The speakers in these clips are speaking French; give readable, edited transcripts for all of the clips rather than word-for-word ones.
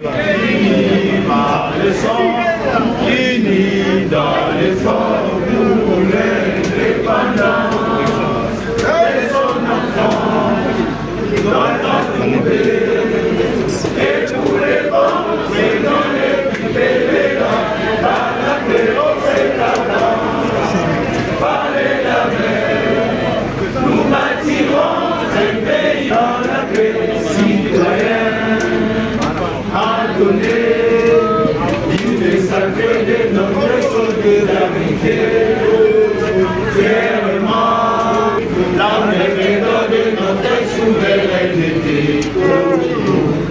Par le sang, unis dans l'effort pour l'indépendance. Et son enfant doit tomber. Et pour les bons, c'est dans les plus élégants, par la paix au pétard, par les lamelles, nous bâtirons un pays dans la paix citoyenne. À donner, il est sacré de notre solidarité. Fièrement, la mémoire de notre souveraineté.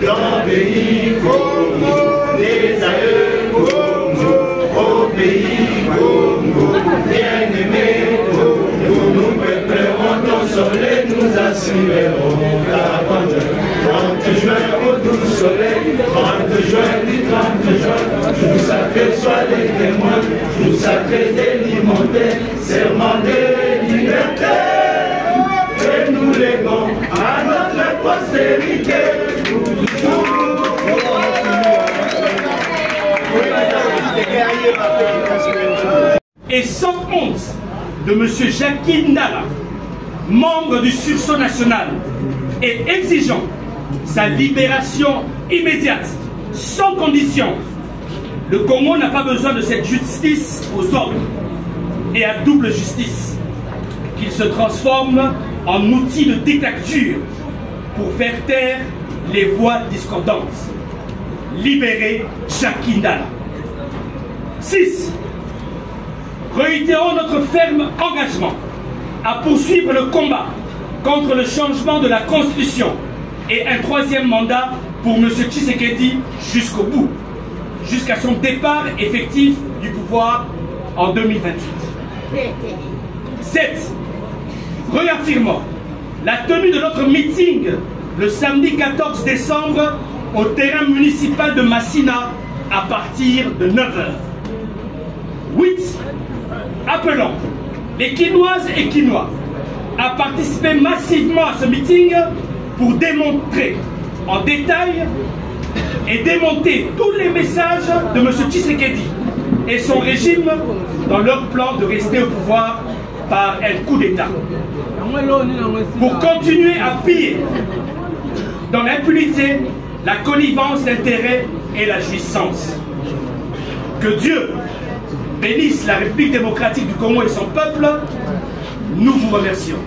Dans le pays Congo, les aïeux Congo, au pays Congo, bien-aimé Congo, nous préparons ton soleil, nous assurerons la grandeur. 30 juin au doux soleil, 30 juin du 30 juin, nous sacrés soient les témoins, nous sacrés délimontés, serment de liberté, et nous légons à notre postérité. Et sans honte de M. Jacques Ndala, membre du sursaut national, et exigeant sa libération immédiate, sans condition. Le Congo n'a pas besoin de cette justice aux ordres et à double justice, qu'il se transforme en outil de dictature pour faire taire les voix discordantes. Libérer Jacques Ndala. 6. Réitérons notre ferme engagement à poursuivre le combat contre le changement de la Constitution et un 3e mandat pour M. Tshisekedi jusqu'au bout, jusqu'à son départ effectif du pouvoir en 2028. 7. Réaffirmons la tenue de notre meeting le samedi 14 décembre au terrain municipal de Massina à partir de 9h. 8. Appelons les Kinoises et Kinois à participer massivement à ce meeting pour démontrer en détail et démonter tous les messages de M. Tshisekedi et son régime dans leur plan de rester au pouvoir par un coup d'État. Pour continuer à piller dans l'impunité, la connivence d'intérêt et la jouissance. Que Dieu bénisse la République démocratique du Congo et son peuple. Nous vous remercions.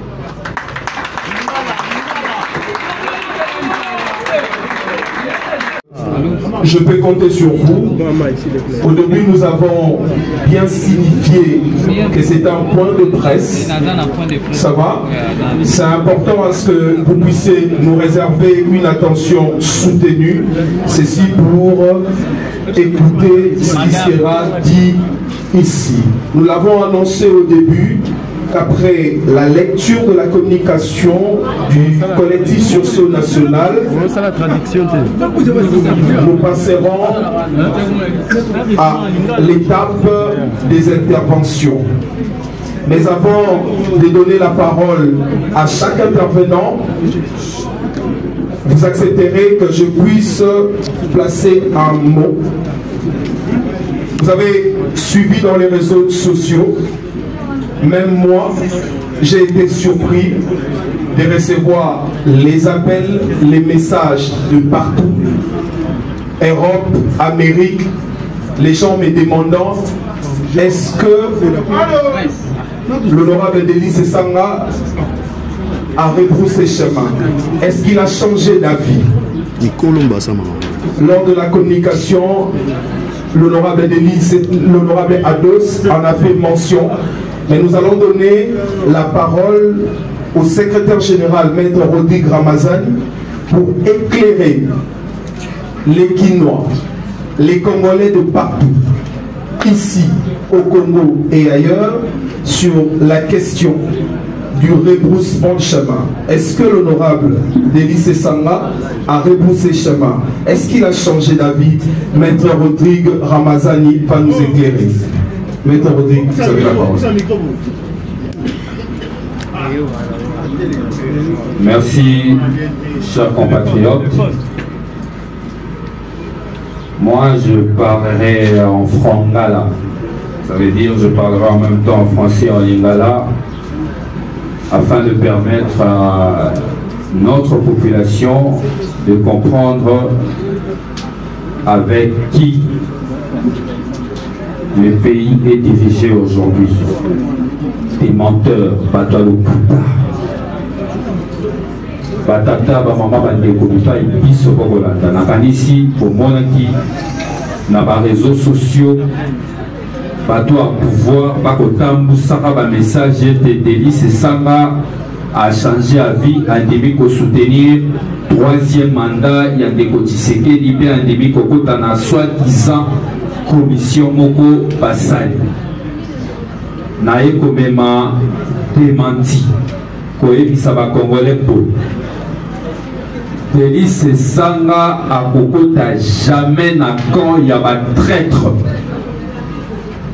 Je peux compter sur vous. Au début, nous avons bien signifié que c'est un point de presse. Ça va? C'est important à ce que vous puissiez nous réserver une attention soutenue. Ceci pour écouter ce qui sera dit ici. Nous l'avons annoncé au début qu'après la lecture de la communication du collectif sursaut national, nous passerons à l'étape des interventions. Mais avant de donner la parole à chaque intervenant, vous accepterez que je puisse placer un mot. Vous avez suivi dans les réseaux sociaux. Même moi, j'ai été surpris de recevoir les appels, les messages de partout, Europe, Amérique, les gens me demandant est-ce que l'honorable Délice Sanga a rebroussé chemin? Est-ce qu'il a changé d'avis? Lors de la communication, l'honorable Délice, l'honorable Ados en a fait mention. Mais nous allons donner la parole au secrétaire général, Maître Rodrigue Ramazani, pour éclairer les Kinois, les Congolais de partout, ici au Congo et ailleurs, sur la question du rebroussement de chemin. Est-ce que l'honorable Délice Sanga a rebroussé chemin? Est-ce qu'il a changé d'avis? Maître Rodrigue Ramazani va nous éclairer. Maître Rodrigue, vous avez la parole. Merci, chers compatriotes. Moi, je parlerai en frangala. Ça veut dire je parlerai en même temps en français et en lingala afin de permettre à notre population de comprendre avec qui le pays est dirigé aujourd'hui. Des menteurs, Bataloputa. Batata, Bamama, Bandekobita, Ibiso, Bogolanda. Nakanisi, Bomonaki, na ba réseaux sociaux, bateau à pouvoir, Bakotambu, Saka, ba message, te délice, Sanga a changé à vie, endémique au soutenir, troisième mandat, il y a des Tshisekedi, libé endémique au Kotana, soi-disant, commission Moko Basai. Nae komema démenti, koyebisa ba Congolais po. Délice Sanga a kokota jamais na quand il y a ba traître.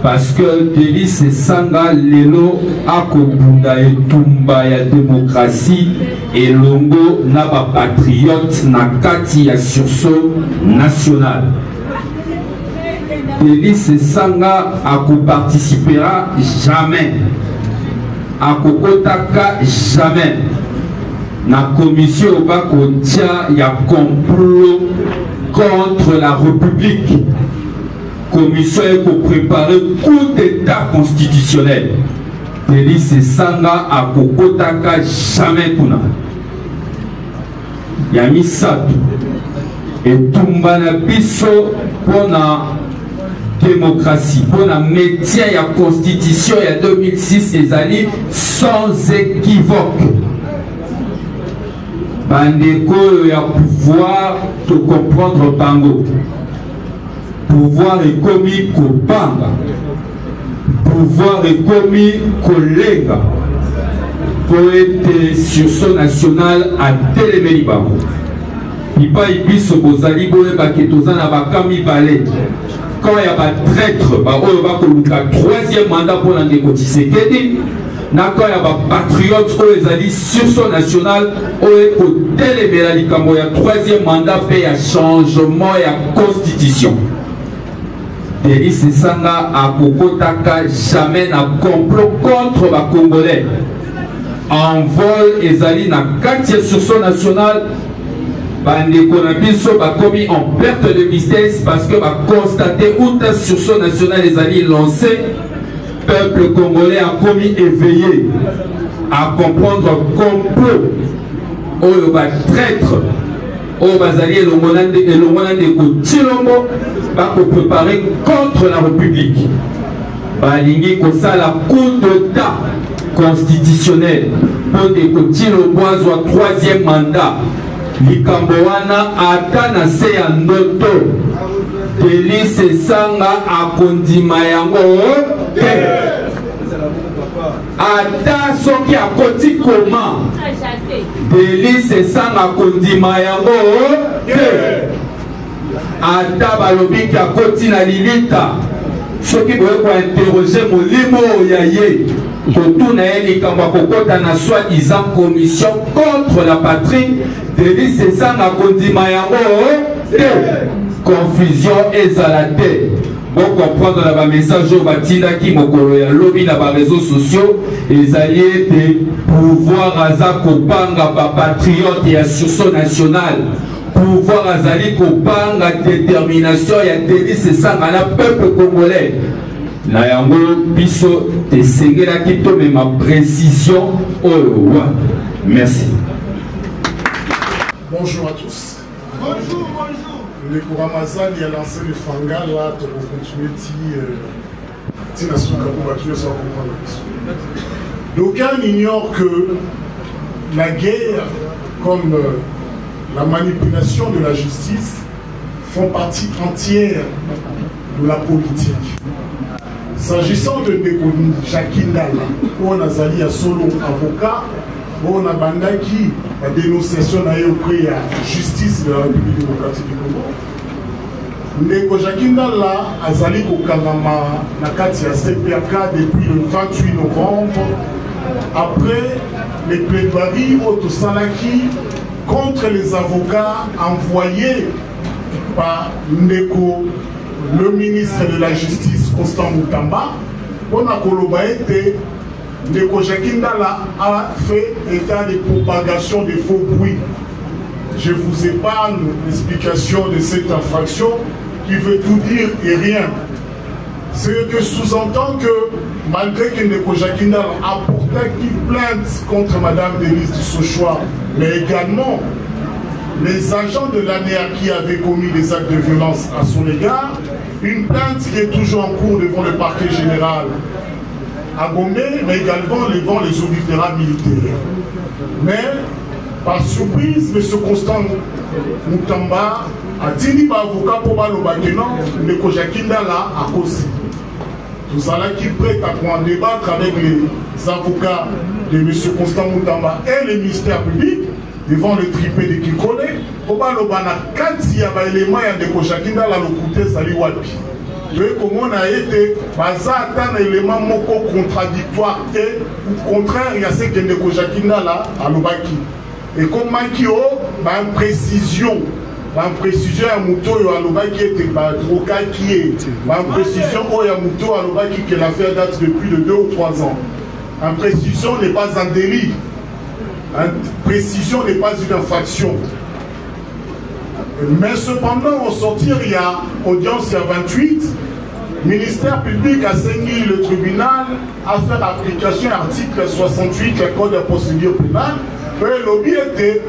Parce que Délice Sanga lelo akobunda etumba ya démocratie et longo na ba patriote na kati ya sursaut national. Délice Sanga participera jamais à Kokotaka jamais na commission au Bakotia il y a complot contre la République. Commission pour préparer coup d'état constitutionnel. Délice Sanga à Kokotaka jamais kuna. Yami Satou et Tumbana Biso pour la démocratie, pour la métier et la constitution il y a 2006 les alliés sans équivoque. Bandeko il y a pouvoir de comprendre Bango. Pouvoir est commis Kopanga. Pouvoir est commis collègue. Pour être sur son national à Téléméli Bango. Pipa Ibiso Bozali Boe Baketozana Bakami Balé. Quand il y a un traître, il y a un troisième mandat pour l'Andeko Tshisekedi. Quand il y a un patriote, il y a sur son national, il y a un troisième mandat, il y a un changement, il y a une constitution. Délice Sanga a Kokotaka jamais un complot contre les Congolais. En vol, il y a un quartier sur son national. Bandeko na biso ba commis en perte de vitesse parce que va constater où sur son national les alliés lancés. Peuple congolais a commis éveillé à comprendre complot au va traître au bazali et l'ongonande de Kotilombo va préparer contre la République. Balingi kosa la coup d'état constitutionnel pour des Kotilombo soit troisième mandat. Likamboana atana se ya ndoto Délice Sanga akondima yango ata soki akoti koma Délice Sanga akondima yango ata balobi ki akoti na lilita soki boye ko interroger molimo ya ye kotuna ye likambo akokota na soi-disant commission contre la patrie. Délice Sanga kondima yango confusion ezalate. Bon comprendre la message au batina qui mokolo ya lobby na ba réseaux sociaux les alliés de pouvoir aza kopanga ba patriote ya sursaut national pouvoir azali kopanga détermination ya Délice Sanga na peuple congolais na yango biso te sengela ki to me ma précision oyo. Merci. Bonjour à tous. Bonjour, bonjour. Le Kouramazan il a lancé le Fanga là pour continuer d'aucuns ignorent que la guerre comme la manipulation de la justice font partie entière de la politique. S'agissant de Jacques Ndala, on a Zali à solo avocat, on a Bandaki, la dénonciation auprès de la justice de la République démocratique du Congo. Ndeko Jacques Ndala a Zali Kokangama Nakati à CPAK depuis le 28 novembre, après les plaidoiries au Tosanaki contre les avocats envoyés par Ndeko, le ministre de la Justice, Constant Moutamba. On a collaboré, Ndeko Jacques Ndala a fait état de propagation de faux bruits. Je vous épargne l'explication de cette infraction qui veut tout dire et rien. C'est que sous-entend que malgré que Ndeko Jacques Ndala a porté une plainte contre Madame Denise Dussochoa, mais également les agents de l'ANER qui avaient commis des actes de violence à son égard, une plainte qui est toujours en cours devant le parquet général à Gombe, mais également devant les auditeurs militaires. Mais, par surprise, M. Constant Moutamba a dit à l'avocat pour Balobakenan, Ndeko Jacques Ndala a causé. Tout ça là qui prête à débattre avec les avocats de M. Constant Moutamba et le ministère public devant le tripé de Kikole, pour Balobana, quand il y a des éléments de Ndeko Jacques Ndala le côté Sali Wapi. Comme on a été, un élément contradictoire, ou contraire, il y a ce que Ndeko Jacques Ndala a l'obaki. Et comme Makio, une précision à Mouto et à l'obaki était Droka qui est, une précision à Mouto à l'obaki que l'affaire date depuis de 2 ou 3 ans. Une précision n'est pas un délit. Une précision n'est pas une infraction. Mais cependant, au sortir, il y a audience, il y a 28. Le ministère public a saigné le tribunal à faire application à l'article 68 du Code de procédure pénale. Le lobby était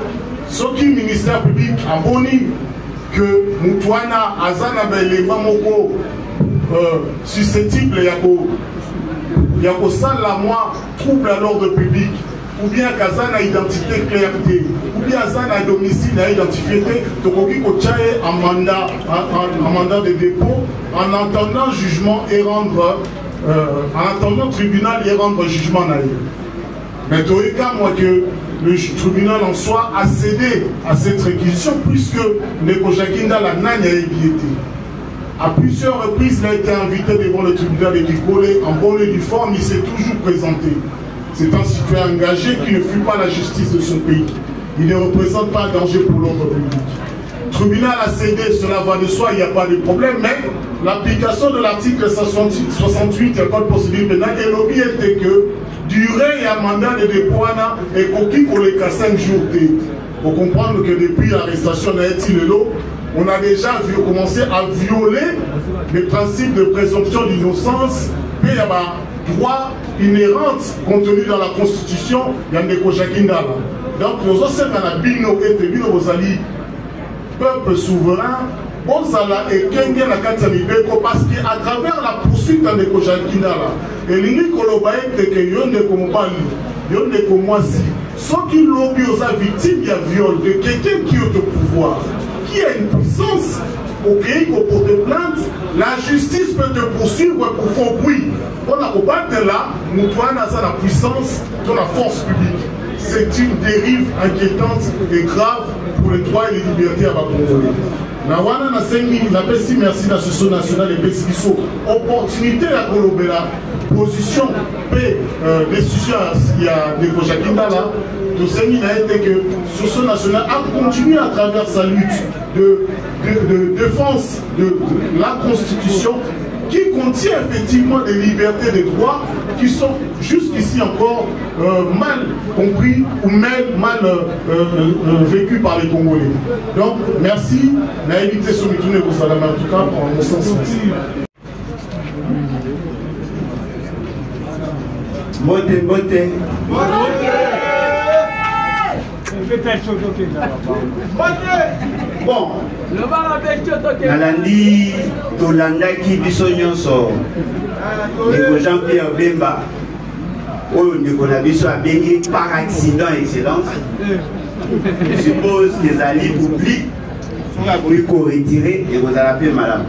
ce qui le ministère public a boni que Moutouana Azana Belema Moko susceptible il y a la moi trouble à l'ordre public. Ou bien Kazana identité clarté, ou bien Kazana domicile à identifié, Tokoki Kochae en mandat de dépôt, en attendant jugement et rendre, en attendant tribunal et rendre jugement naïf. Mais Toïka, moi que le tribunal en soi a cédé à cette réquisition, puisque Ndeko Jacques Ndala n'a été. À plusieurs reprises, il a été invité devant le tribunal de Kikole en bonne et due forme, il s'est toujours présenté. C'est un citoyen engagé qui ne fuit pas la justice de son pays. Il ne représente pas un danger pour l'ordre public. Le tribunal a cédé, cela va de soi, il n'y a pas de problème, mais l'application de l'article 68 du Code de procédure pénale et lobby était que durée et un mandat de dépôt et coquille pour les cas 5 jours. Pour comprendre que depuis l'arrestation d'Aïti-Lelo, on a déjà commencé à violer les principes de présomption d'innocence et il y a droit inhérente contenue dans la Constitution, il y a Ndeko Jacques Ndala. Donc, nous avons un bino et bino bozali peuple souverain, bozala et kenge la katamibeko parce qu'à travers la poursuite de Ndeko Jacques Ndala, et l'ini kolobaye que Ndeko Mobali, Ndeko Mwasi, ceux qui lobby aux victimes, il y a viol de quelqu'un qui est au pouvoir, qui a une puissance. Au pays qu'on porte plainte, la justice peut te poursuivre pour faux bruit. On a combattu là, Moutouana a la puissance de la force publique. C'est une dérive inquiétante et grave pour les droits et les libertés à Bakongo. Nawana na sengi la pesi merci l'association nationale et pesiso opportunité à Kolobela position paix décision il y a des Jacques Ndala de sengi n'a été que l'association nationale a continué à travers sa lutte de défense de la Constitution qui contient effectivement des libertés, des droits qui sont jusqu'ici encore mal compris ou même mal vécus par les Congolais. Donc, merci. Naïvité Somitoune Boussalam, en tout cas, en mon sens, merci. Moté. Bon, Nalandi, Tolandaki, Bissonyonso, Ndeko Jean-Pierre Bemba, Ndeko Nabiso a baigné par accident, excellence. Je suppose que les alliés oublient pour qu'on retire et vous allez appeler madame.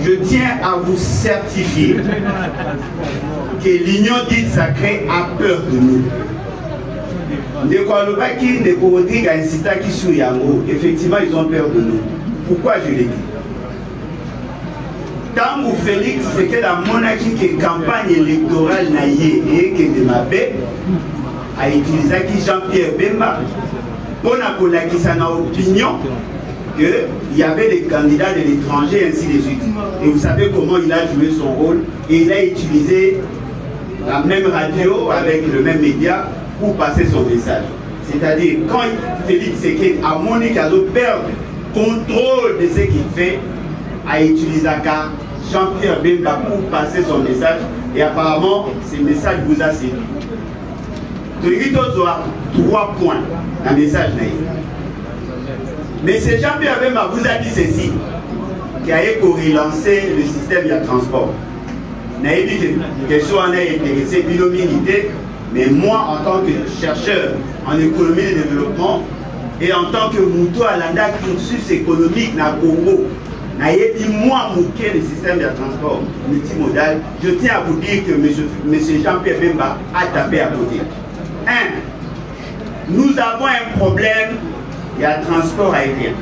Je tiens à vous certifier que l'union dite sacrée a peur de nous. Effectivement, ils ont peur de nous. Pourquoi je l'ai dit? Tant où Félix, c'est que la monarchie qui est campagne électorale naïe et que de ma paix a utilisé Jean-Pierre Bemba pour la opinion qu'il y avait des candidats de l'étranger, ainsi de suite. Et vous savez comment il a joué son rôle. Et il a utilisé la même radio avec le même média pour passer son message. C'est-à-dire, quand Félix Tshisekedi a Monique Azo perd contrôle de ce qu'il fait, a utilisé Jean-Pierre Bemba pour passer son message. Et apparemment, ce message vous a séduit. Donc, il doit 3 points dans le message. Mais c'est Jean-Pierre Bemba vous a dit ceci, qui a relancer le système de transport. Il a dit que question en est intéressé l'humilité, mais moi, en tant que chercheur en économie et développement, et en tant que Mouto Alanda cursus économique dans le Congo, moi, le système de transport multimodal, je tiens à vous dire que M. Jean-Pierre Bemba a tapé à côté. 1. Nous avons un problème, il y a le transport aérien.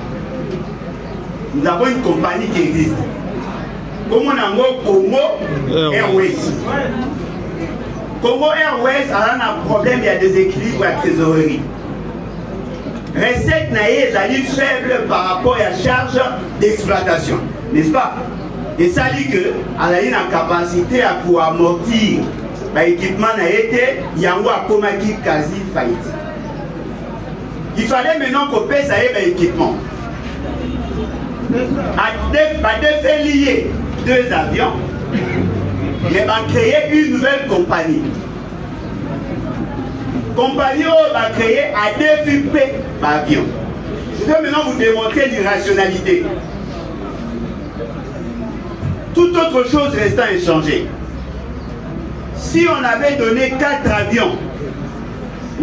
Nous avons une compagnie qui existe. Comme on a Congo Airways. Congo Airways a un problème, il y a des équilibres à la trésorerie. Recette naïe est faible par rapport à la charge d'exploitation, n'est-ce pas? Et ça dit que elle a une capacité à pouvoir amortir l'équipement naïe, il y a un quasi faillite. Il fallait maintenant qu'on paie ça l'équipement. À deux lier 2 avions, mais va créer une nouvelle compagnie. Compagnie va créer à 2 FIP avions. Je vais maintenant vous démontrer l'irrationalité. Toute autre chose restant inchangée. Si on avait donné 4 avions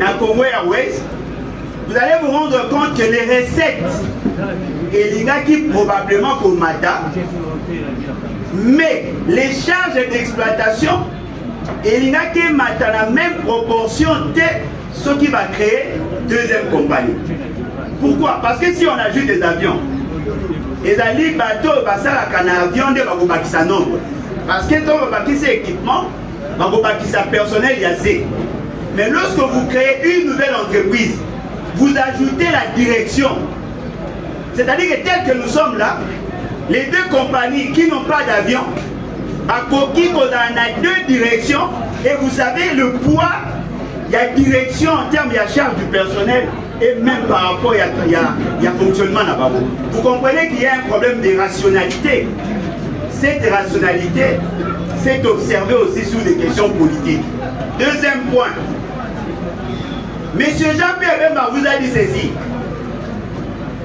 à Congo Airways, vous allez vous rendre compte que les recettes, il y a qui probablement pour Mata, mais les charges d'exploitation, il y a qui Mata la même proportion de ce qui va créer 2e compagnie. Pourquoi? Parce que si on ajoute des avions, les alliés bateaux, un avion de sa nombre. Parce que quand on va équipement, on va personnel, il y a assez. Mais lorsque vous créez une nouvelle entreprise, vous ajoutez la direction. C'est-à-dire que tel que nous sommes là, les 2 compagnies qui n'ont pas d'avion, à Koki, on a 2 directions, et vous savez le poids, il y a direction en termes de la charge du personnel, et même par rapport il y a fonctionnement là-bas. Vous comprenez qu'il y a un problème de rationalité. Cette rationalité, c'est observé aussi sous des questions politiques. 2e point. Monsieur Jean-Pierre Bemba vous a dit ceci.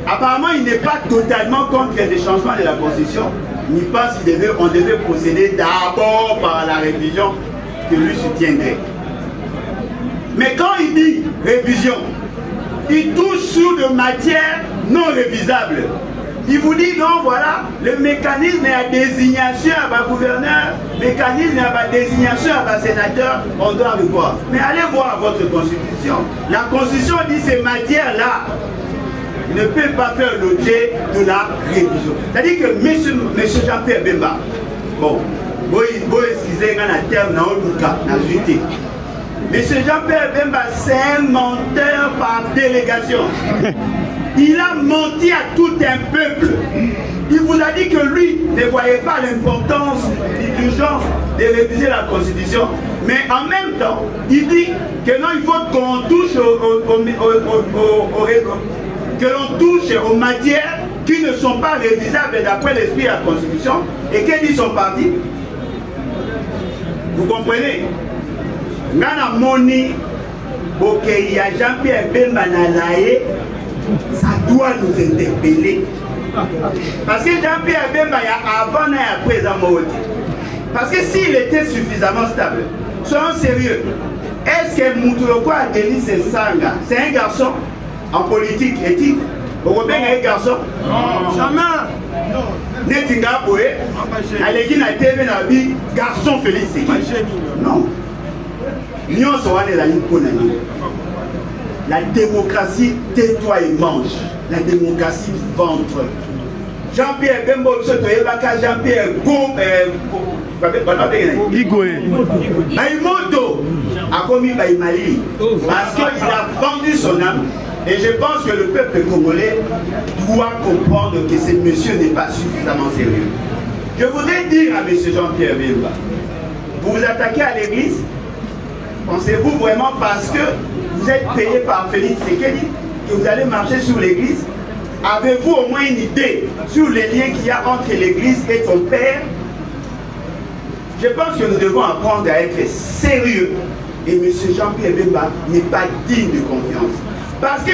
Apparemment, il n'est pas totalement contre les changements de la Constitution. Il pense qu'on devait procéder d'abord par la révision que lui soutiendrait. Mais quand il dit révision, il touche sur de matières non révisables. Il vous dit non, voilà, le mécanisme est à désignation à ma gouverneur, le mécanisme est à ma désignation à ma sénateur, on doit le voir. Mais allez voir votre constitution. La constitution dit ces matières-là ne peuvent pas faire l'objet de la révision. C'est-à-dire que M. Jean-Pierre Bemba, bon, vous excusez un terme dans le cas, dans le M. Jean-Pierre Bemba, c'est un menteur par délégation. Il a menti à tout un peuple. Il vous a dit que lui ne voyait pas l'importance, l'urgence de réviser la Constitution. Mais en même temps, il dit que non, il faut qu'on touche que l'on touche aux matières qui ne sont pas révisables d'après l'esprit de la Constitution. Et que dit son parti? Vous comprenez? Nana Moni, ok, il y a Jean-Pierre Bemba Nalaye, ça doit nous interpeller. Parce que Jean-Pierre Bemba, il y a avant et après Zamoroti. Parce que s'il était suffisamment stable, soyons sérieux, est-ce que Moutouoko a Denis Sanga, c'est un garçon en politique éthique? Vous comprenez un garçon? Non. Jamais. Netinga Boé, Alégui na TV na bi, garçon Félix Tshisekedi. Non. La démocratie, tais-toi et mange. La démocratie du ventre. Jean-Pierre Bemba, Jean-Pierre Baïmoto a commis Baïmali parce qu'il a vendu son âme Et je pense que le peuple congolais doit comprendre que ce monsieur n'est pas suffisamment sérieux. Je voudrais dire à M. Jean-Pierre Bemba, vous vous attaquez à l'église, pensez-vous vraiment parce que vous êtes payé par Félix Tshisekedi que vous allez marcher sur l'église? Avez-vous au moins une idée sur les liens qu'il y a entre l'église et ton père? Je pense que nous devons apprendre à être sérieux. Et M. Jean-Pierre Bemba n'est pas digne de confiance. Parce que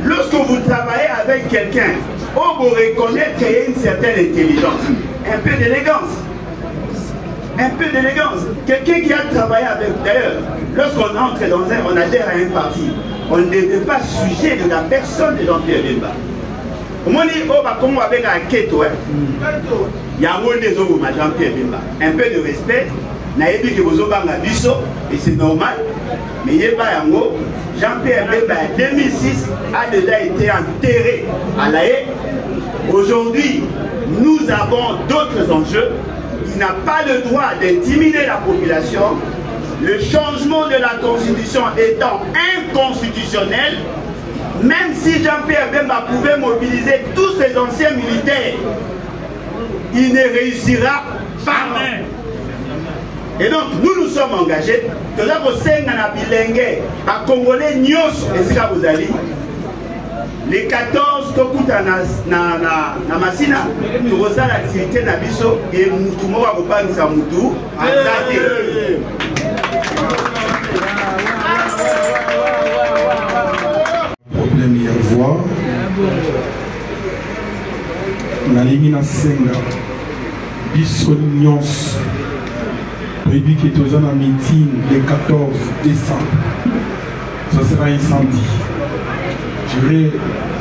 lorsque vous travaillez avec quelqu'un, on vous reconnaît qu'il y a une certaine intelligence, un peu d'élégance. Un peu d'élégance. Quelqu'un qui a travaillé avec, d'ailleurs, lorsqu'on entre dans un, on adhère à un parti, on ne devait pas sujet de la personne de Jean-Pierre Bemba. Au moins, on va avec un keto, il y a un Jean-Pierre Bemba. Un peu de respect. Et c'est normal, mais Jean-Pierre Bemba en 2006 a déjà été enterré à La Haye. Aujourd'hui, nous avons d'autres enjeux. Il n'a pas le droit d'intimider la population. Le changement de la Constitution étant inconstitutionnel, même si Jean-Pierre Bemba pouvait mobiliser tous ses anciens militaires, il ne réussira pas. Et donc, nous nous sommes engagés. Nous avons 5 à Congolais Nyos et Sika Bouzali. Les 14, Tokuta na Masina, nous avons l'activité na Biso et nous avons sa Moutou. Problème hier voir. Nalimina Senga. Biso Nyos. Prévu qui est aux en meeting le 14 décembre. Ce sera incendie. Je vais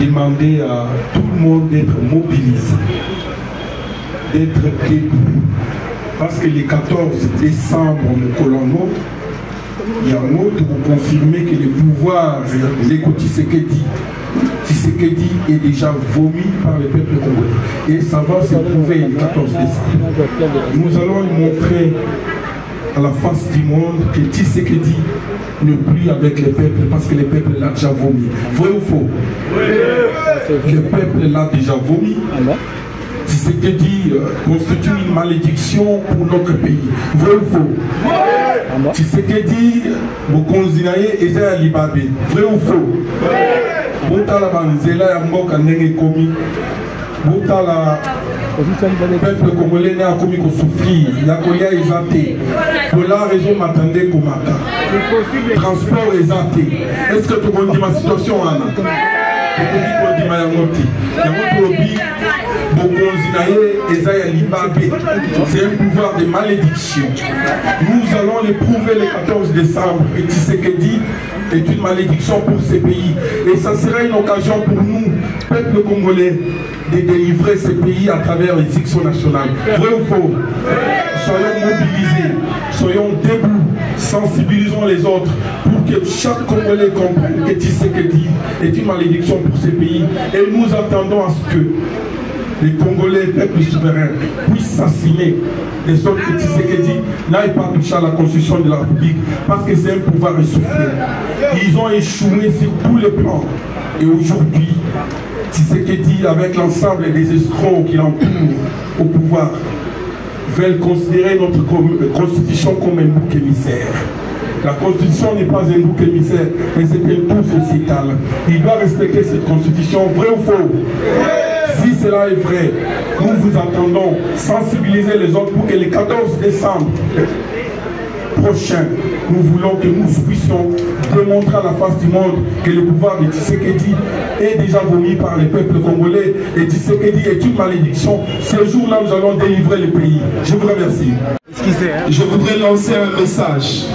demander à tout le monde d'être mobilisé, d'être debout. Parce que le 14 décembre, le Colombo, il y a un mot pour confirmer que le pouvoir de Tshisekedi est déjà vomi par le peuple congolais. Et ça va se prouver le 14 décembre. Nous allons montrer à la face du monde que Tshisekedi n'est plus avec le peuple parce que le peuple l'a déjà vomi. Vrai ou faux? Le peuple l'a déjà vomi. Tshisekedi constitue une malédiction pour notre pays. Vrai ou faux? Tshisekedi, Mokonzinaye et Zaya Libabe. Vrai ou faux? Botala Banzela Yamboka Nenge Komi. Botala le peuple congolais n'a commis qu'au souffrir. Il y a qu'on y a exalté. Pour la raison m'attendait comme ça. Transport exalté. Est-ce que tu connais ma situation, Anna? C'est un pouvoir de malédiction. Nous allons l'éprouver le 14 décembre. Et Tshisekedi est une malédiction pour ces pays. Et ça sera une occasion pour nous, peuple congolais, de délivrer ces pays à travers les sections nationales. Vrai ou faux? Soyons mobilisés, soyons debout, sensibilisons les autres pour que chaque Congolais comprenne que Tshisekedi est une malédiction pour ces pays. Et nous attendons à ce que les Congolais, peuple souverain, puissent s'assigner les autres que Tshisekedi n'aille pas toucher à la constitution de la République parce que c'est un pouvoir essoufflé. Ils ont échoué sur tous les plans. Et aujourd'hui, Tshisekedi, avec l'ensemble des escrocs qui l'entourent au pouvoir, veulent considérer notre constitution comme un bouc émissaire. La constitution n'est pas un bouc émissaire, mais c'est un tout sociétal. Il doit respecter cette constitution, vrai ou faux? Si cela est vrai, nous vous attendons sensibiliser les autres pour que le 14 décembre prochain, nous voulons que nous puissions démontrer à la face du monde que le pouvoir de Tshisekedi est déjà vomi par les peuples congolais et Tshisekedi est une malédiction. Ce jour-là, nous allons délivrer le pays. Je vous remercie. Je voudrais lancer un message.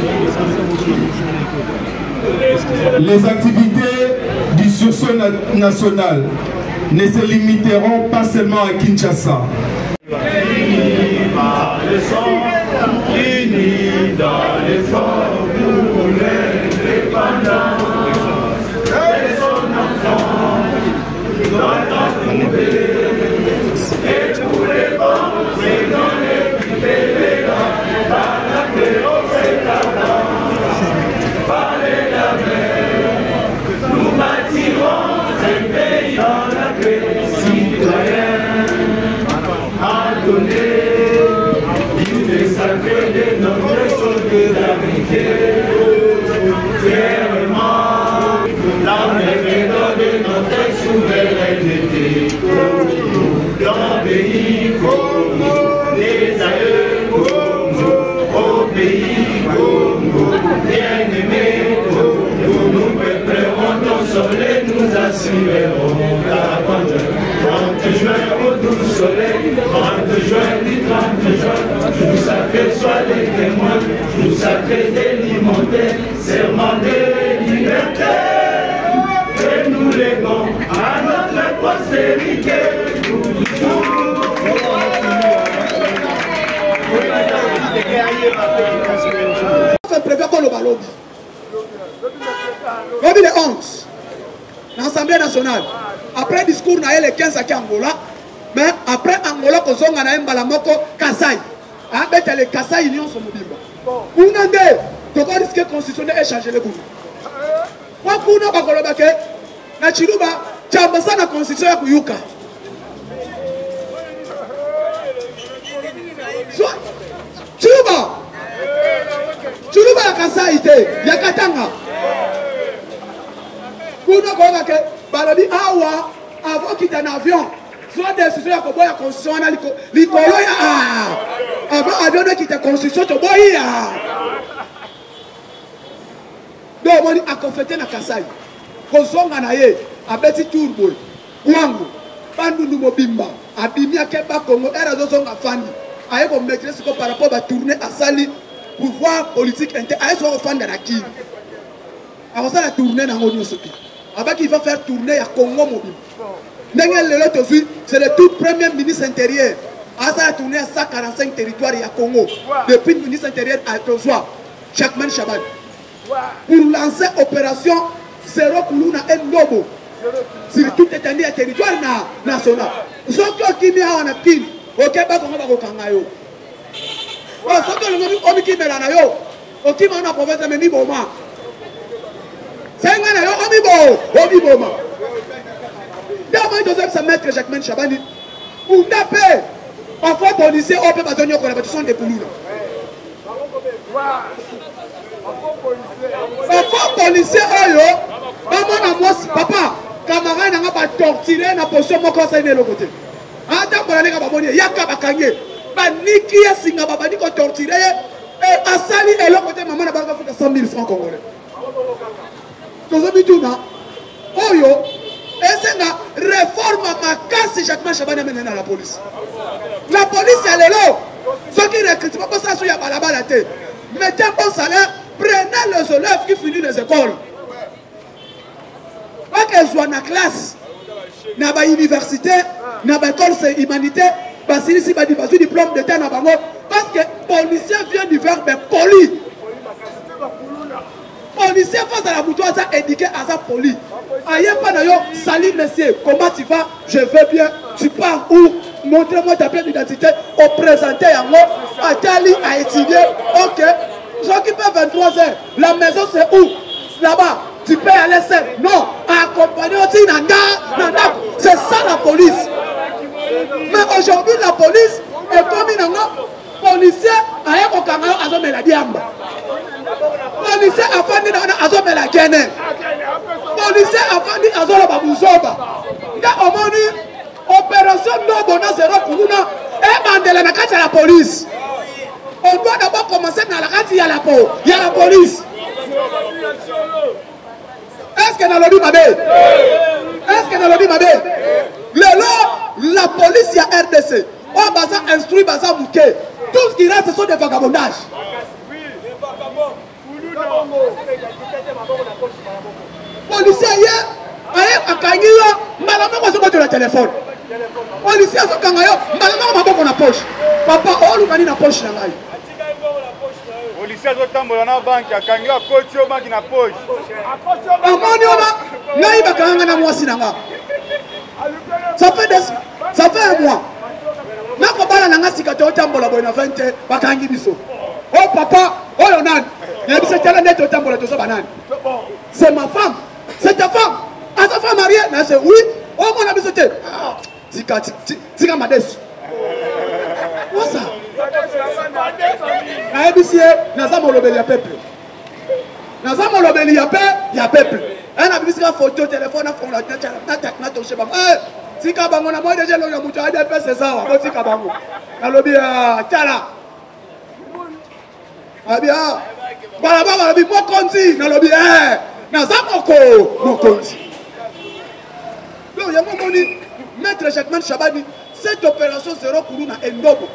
Les activités du sursaut national ne se limiteront pas seulement à Kinshasa. Unis dans l'effort pour l'indépendance et son enfant doit trouver. Et pour les bons, c'est dans l'équipe élégante, par la paix au pétard, par les gamins, nous sacré citoyen a donné l'idée sacrée de notre solidarité. Fièrement, l'armée de notre souveraineté. Dans le pays Congo, les aïeux Congo, au pays Congo, bien-aimés Congo, nous préparons ton soleil, nous assurerons la bonne. 30 juin au doux soleil, 30 juin du 30 juin, jour sacré soit les témoins, jour sacré délimenté, serment de liberté. Et nous légons à notre postérité. Lobby le 11, l'Assemblée nationale, après discours na le 15 à Angola, mais après Angola, qu'on a un balamoko Kassai, avec les Kassai Union sur Mobimba. On a dit que le risque constitutionnel est changé le boulot. Moi, pour nous, na Chiluba, Tchambasa na constitution ya Kuyuka. Chiluba ya Kassai ite, ya Katanga. Pour nous, balobi awa, avant quitter un avion, soit décision ya koboya constitution na likolo ya avant avion de quitter constitution to boya. Donc on a confété na Kassai. Kozonga na ye, abeti turbo, wangu, bandundu mobimba, abimia keba Congo, era zozonga fandi. Aye ko maîtriser ce que par rapport à tourner à sali pouvoir politique interne, aye so fandi na kini. Alors ça la tourner na ngoni soki. Avant qu'il va faire tourner à Congo mobile. C'est le tout premier ministre intérieur. Ça a tourné à 145 territoires à Congo. Depuis le ministre intérieur à Tozoa, Chakman Chaban. Pour lancer opération Zéro Koulouna et Nobo. Sur tout étendu à territoire national. Ce qui est en Akin, au Québec, on va au Kangayo. Ce qui est au Québec, on a province de Miboma. C'est un gars qui est d'abord, il doit se mettre Jacquemin Chabani. Pour taper, parfois, policiers, on peut pas donner la répétition des poules. Parfois, policiers, papa, camarade n'a pas torturé, n'a pas posé mon conseil de l'autre côté. Attends, pour aller à Baboni, il y a Kabakanye. Baniki, Singa, Babani, qu'on torturé, et à Sali, et l'autre côté, maman n'a pas fait 100 000 francs congolais. Oyo, et c'est la réforme à casse Jacquemin Chabani amène à la police. La police, elle est là. Ceux qui recrutent, pas ça sur la balabala tête. Mettez un bon salaire, prenez les élèves qui finissent les écoles. Pas qu'elles soient dans la classe, dans l'université, dans l'école humanité, parce que si vous diplôme d'état dans le parce que les policiers viennent du verbe poli. Policier face à la boutoise a indiqué à sa poli. Aïe pas d'ailleurs, salut monsieur, comment tu vas? Je vais bien. Tu pars où? Montrez-moi ta pièce d'identité. Au présenter à moi, à Tali, à étudier. Ok. J'occupe 23 heures. La maison c'est où? Là-bas. Tu peux aller seul. Non. Accompagner aussi Nanda. C'est ça la police. Mais aujourd'hui la police est comme une policier aïe au Kangayo à zone la diamba. Policier a fandi na azome la Guinée. Policier a fandi azolo babuzoba. Nga omoni opération Nobo na Zéro Koulouna et Mandela na kati la police. On doit d'abord commencer dans la kati ya la police. Est-ce que dans le dit mabé? Est-ce que dans le dit mabé? La police ya RDC. On va instruire baza mouké. Tout ce qui reste ce sont des vagabondages. Policier hier, à Kangiyo, malama kwa somo de téléphone. Policier so Kangayo, malama kwa maboko na poche. Papa olu kani na poche na ngai. Policier zo tambola na banki akangiyo akoti o banki na poche. Amoni ona, ngai bakanga na mwasi na nga. Ça fait un mois. Nako bala na nga sika to tambola boy na 20 bakangi biso. Oh papa, oh yonan. C'est ma femme. C'est ta femme. À sa femme mariée, mais c'est oui. Oh omona biso te tika madesu osa nayebisi ye naza molobeli ya peuple naza molobeli ya peuple nabibisika photo telefone natoshe bango tika bango na moi deja elonga moto adps ezawa botika bango nalobi tala nalobi balaba balobi mokonzi nalobi naza mokonzi donc yango moni maître Jacquemin Chabani cette opération zéro Koulouna et Ndobo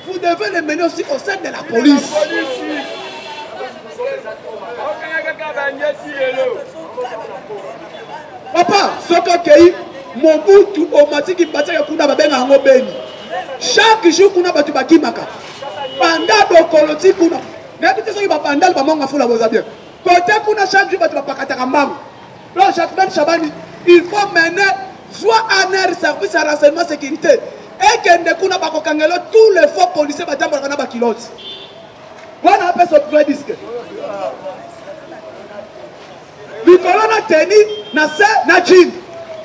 vous devez les mener aussi au sein de la police. Papa, ce que Mobutu Omatiki Bataya Kuna Babenga Hango Beni. Chaque jour Kuna Batu Bakimaka. Pendant Bokoloti Kuna. N'habitez ce qui va pendant le Bamanga Foula Bozabien. Côté Kuna chaque jour Batu Bakatakamam. Donc Jacquemin Chabani, il faut mener soit un air service à renseignement sécurité. Et que ne Kuna Bakokangelo tous les faux policiers Batam Bakana Bakilot. Voilà un peu ce vrai disque. Nicolas n'a tenu, n'a se, n'a jean.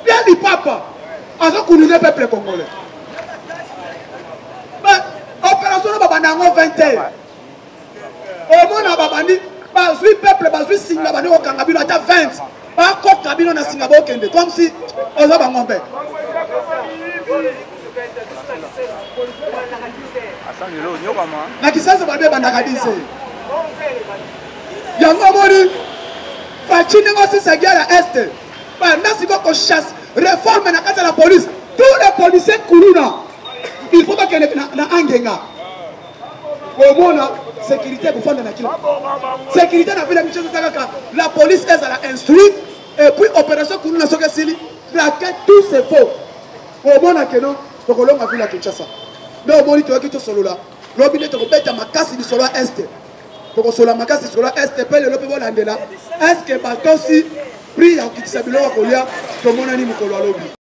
Bien dit papa. Azo koulouné peuple congolais. Mais opération na babanango 21. Au moins na babandi, bazui peuple, bazui singa bani au Kangabino ata 20. Ba ko Kabino na Singapore kende comme si oza bangombe. Na kisasa bade bandakadise. Yango moni Fachine aussi c'est guerre à Est. Pendant si qu'on chasse, réforme na kata la police. Tous les policiers Koulouna. Il faut pas qu'il y ait na angenga. Au moins sécurité pour faire de la sécurité na ville mission la police est à la instruite et puis opération Koulouna soka sili. Traquer tout c'est faux. Au moins que non, to kolonga ville Kinshasa. Mais au moins tu as que solo là. L'objet de beta makasi du solo Est. Pour que la makasi sur la est pele le peuple landela est-ce que batosi pris en kitsabiloko kolia to monani mukolo alobi